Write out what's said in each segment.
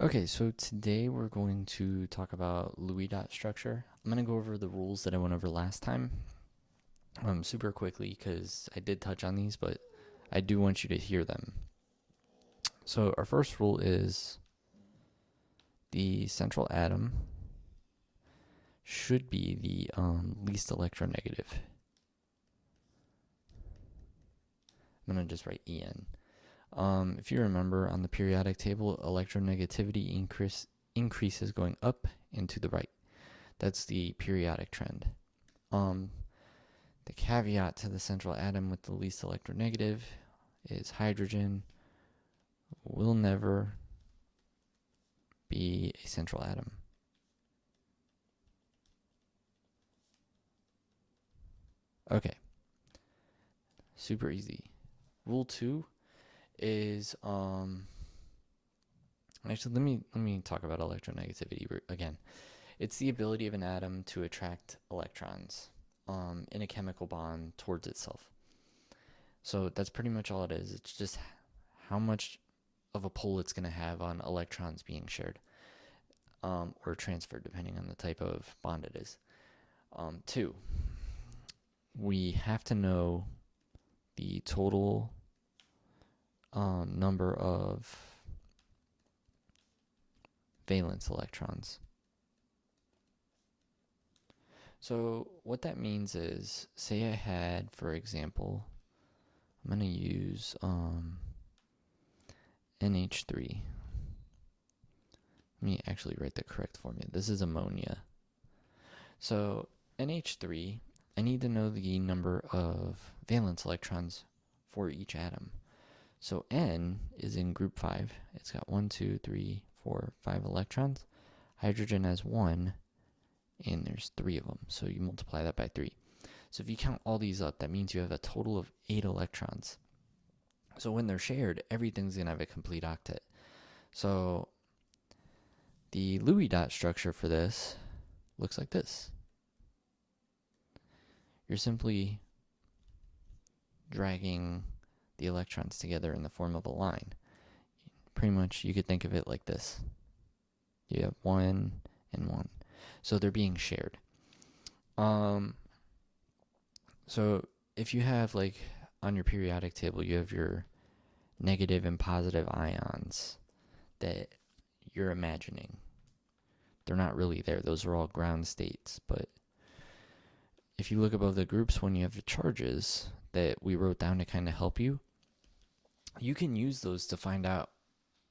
Okay, so today we're going to talk about Louis dot structure. I'm going to go over the rules that I went over last time super quickly because I did touch on these, but I do want you to hear them. So our first rule is the central atom should be the least electronegative. I'm going to just write En. If you remember on the periodic table, electronegativity increases going up and to the right. That's the periodic trend. The caveat to the central atom with the least electronegative is hydrogen will never be a central atom. Okay, super easy. Rule 2 is actually let me talk about electronegativity again. It's the ability of an atom to attract electrons in a chemical bond towards itself. So that's pretty much all it is. It's just how much of a pull it's going to have on electrons being shared or transferred, depending on the type of bond it is. 2, we have to know the total number of valence electrons. So what that means is, say I had, for example, I'm going to use NH3. Let me actually write the correct formula. This is ammonia. So NH3, I need to know the number of valence electrons for each atom. So N is in group 5. It's got 1, 2, 3, 4, 5 electrons. Hydrogen has 1, and there's 3 of them. So you multiply that by 3. So if you count all these up, that means you have a total of 8 electrons. So when they're shared, everything's going to have a complete octet. So the Louis dot structure for this looks like this. You're simply dragging the electrons together in the form of a line. Pretty much you could think of it like this. You have 1 and 1. So they're being shared. So if you have, like, on your periodic table, you have your negative and positive ions that you're imagining. They're not really there. Those are all ground states. But if you look above the groups, when you have the charges that we wrote down to kind of help you, you can use those to find out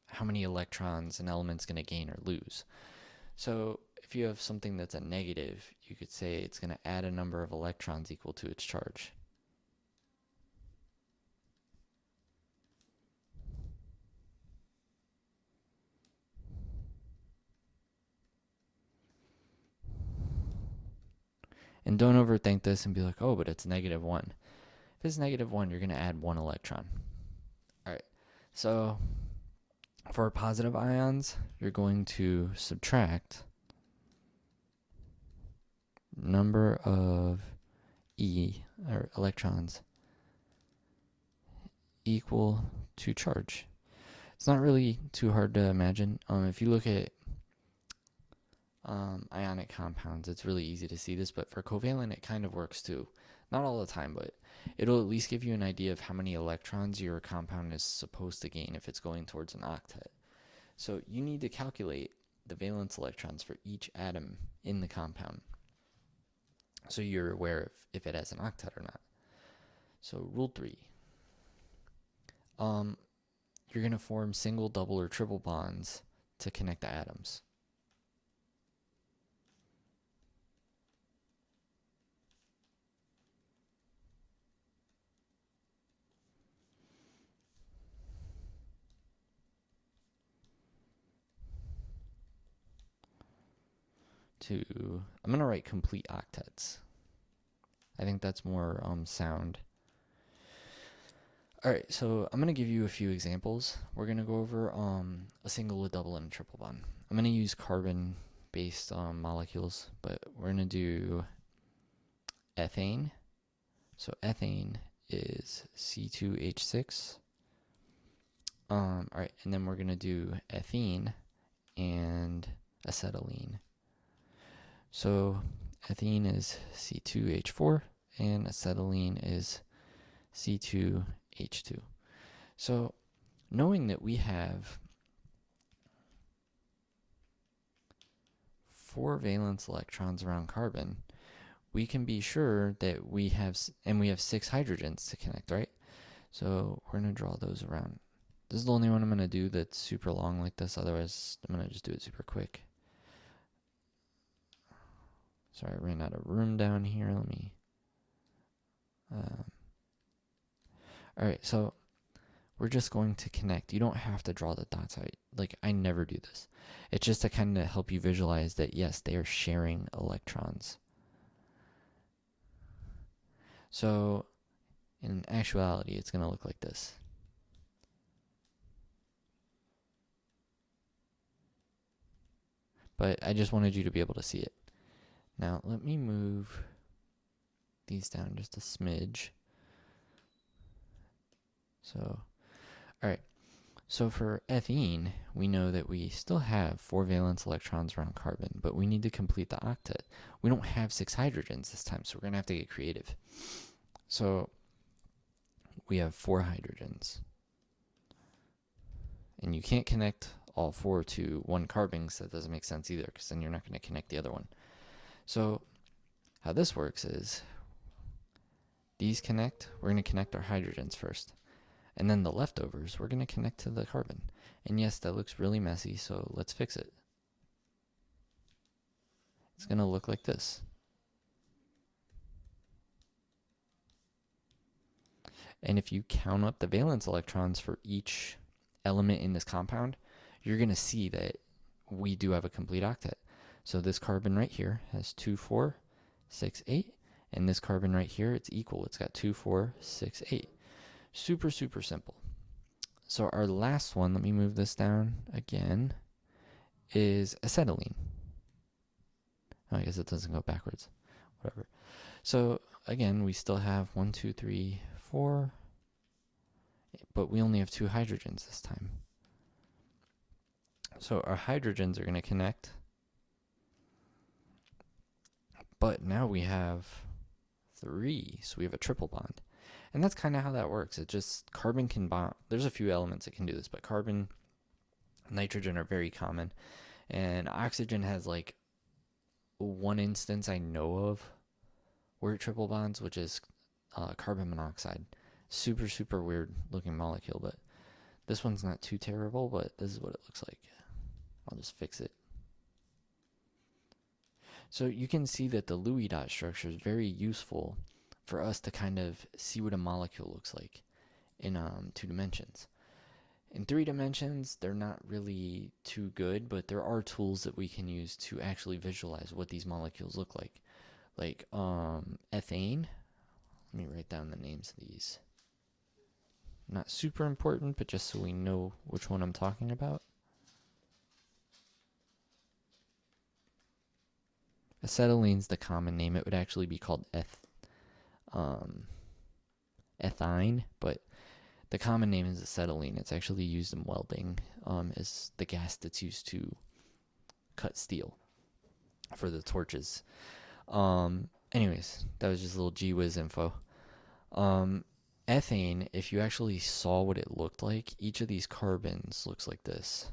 how many electrons an element's going to gain or lose. So if you have something that's a negative, you could say it's going to add a number of electrons equal to its charge. And don't overthink this and be like, oh, but it's -1. If it's -1, you're going to add 1 electron. All right. So for positive ions, you're going to subtract number of or electrons equal to charge. It's not really too hard to imagine. If you look at ionic compounds, it's really easy to see this, but for covalent, it kind of works too. Not all the time, but it'll at least give you an idea of how many electrons your compound is supposed to gain if it's going towards an octet. So you need to calculate the valence electrons for each atom in the compound, so you're aware of if it has an octet or not. So rule 3. You're going to form single, double, or triple bonds to connect the atoms. I'm going to write complete octets. I think that's more sound. All right, so I'm going to give you a few examples. We're going to go over a single, a double, and a triple bond. I'm going to use carbon-based molecules, but we're going to do ethane. So ethane is C2H6. All right, and then we're going to do ethene, and acetylene. So ethene is C2H4 and acetylene is C2H2. So knowing that we have 4 valence electrons around carbon, we can be sure that we have 6 hydrogens to connect, right? So we're going to draw those around. This is the only one I'm going to do that's super long like this. Otherwise, I'm going to just do it super quick. Sorry, I ran out of room down here. Let me... Alright, so we're just going to connect. You don't have to draw the dots. I never do this. It's just to kind of help you visualize that, yes, they are sharing electrons. So in actuality, it's going to look like this. But I just wanted you to be able to see it. Now, let me move these down just a smidge. So, alright. So for ethene, we know that we still have 4 valence electrons around carbon, but we need to complete the octet. We don't have 6 hydrogens this time, so we're going to have to get creative. So we have 4 hydrogens. And you can't connect all 4 to one carbon, because that doesn't make sense either, because then you're not going to connect the other one. So how this works is these connect. We're going to connect our hydrogens first. And then the leftovers, we're going to connect to the carbon. And yes, that looks really messy, so let's fix it. It's going to look like this. And if you count up the valence electrons for each element in this compound, you're going to see that we do have a complete octet. So this carbon right here has 2, 4, 6, 8. And this carbon right here, it's equal. It's got 2, 4, 6, 8. Super, super simple. So our last one, let me move this down again, is acetylene. Oh, I guess it doesn't go backwards. Whatever. So again, we still have 1, 2, 3, 4, but we only have 2 hydrogens this time. So our hydrogens are going to connect, but now we have 3, so we have a triple bond. And that's kind of how that works. It just, carbon can bond. There's a few elements that can do this, but carbon, nitrogen are very common. And oxygen has like one instance I know of where it triple bonds, which is carbon monoxide. Super, super weird looking molecule, but this one's not too terrible, but this is what it looks like. I'll just fix it. So you can see that the Louis dot structure is very useful for us to kind of see what a molecule looks like in 2 dimensions. In 3 dimensions, they're not really too good, but there are tools that we can use to actually visualize what these molecules look like. Like ethane. Let me write down the names of these. Not super important, but just so we know which one I'm talking about. Acetylene's the common name. It would actually be called ethine, but the common name is acetylene. It's actually used in welding as the gas that's used to cut steel for the torches. Anyways, that was just a little gee whiz info. Ethane, if you actually saw what it looked like, each of these carbons looks like this.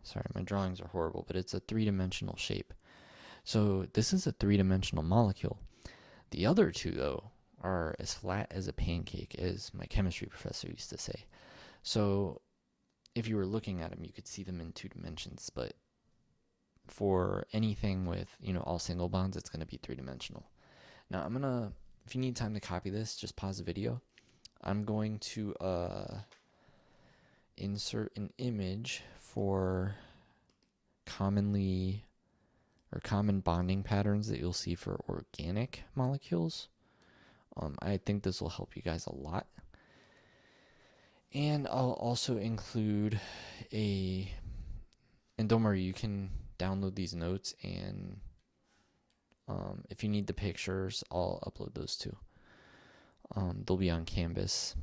Sorry, my drawings are horrible, but it's a 3-dimensional shape. So this is a 3-dimensional molecule. The other 2, though, are as flat as a pancake, as my chemistry professor used to say. So if you were looking at them, you could see them in 2 dimensions, but for anything with, all single bonds, it's going to be 3-dimensional. Now, if you need time to copy this, just pause the video. I'm going to insert an image for common bonding patterns that you'll see for organic molecules. I think this will help you guys a lot. And I'll also include and don't worry, you can download these notes, and if you need the pictures, I'll upload those too. They'll be on Canvas.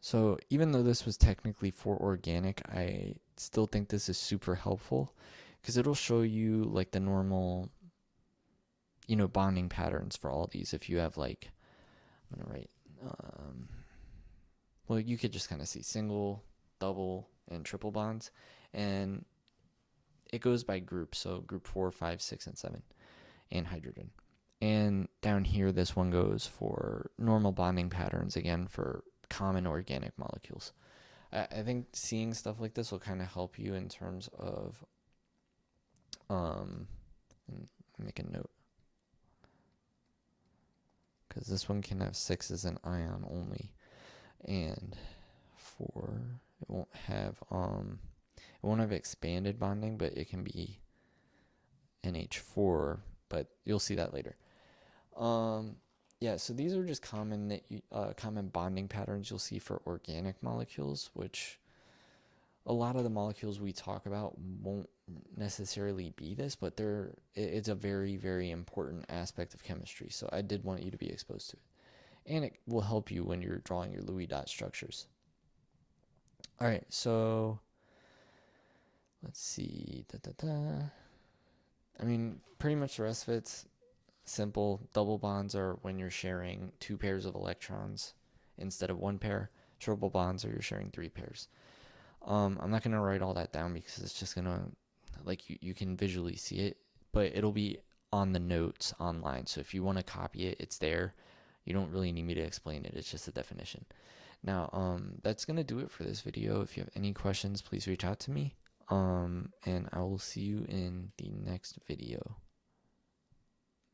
So even though this was technically for organic, I still think this is super helpful because it'll show you like the normal, bonding patterns for all these. If you have like, I'm gonna write, well, you could just kind of see single, double, and triple bonds, and it goes by group. So group 4, 5, 6, and 7, and hydrogen. And down here, this one goes for normal bonding patterns, again, for common organic molecules. I think seeing stuff like this will kind of help you in terms of, make a note, because this one can have 6 as an ion only, and 4, it won't have expanded bonding, but it can be NH4, but you'll see that later. Yeah, so these are just common bonding patterns you'll see for organic molecules, which a lot of the molecules we talk about won't necessarily be this, but it's a very, very important aspect of chemistry. So I did want you to be exposed to it, and it will help you when you're drawing your Louis dot structures. All right, so let's see. I mean, pretty much the rest of it's simple. Double bonds are when you're sharing 2 pairs of electrons instead of 1 pair. Triple bonds are you're sharing 3 pairs. I'm not gonna write all that down because it's just gonna, like, you can visually see it, but it'll be on the notes online. So if you want to copy it, it's there. You don't really need me to explain it. It's just a definition. Now, that's gonna do it for this video. If you have any questions, please reach out to me. And I will see you in the next video.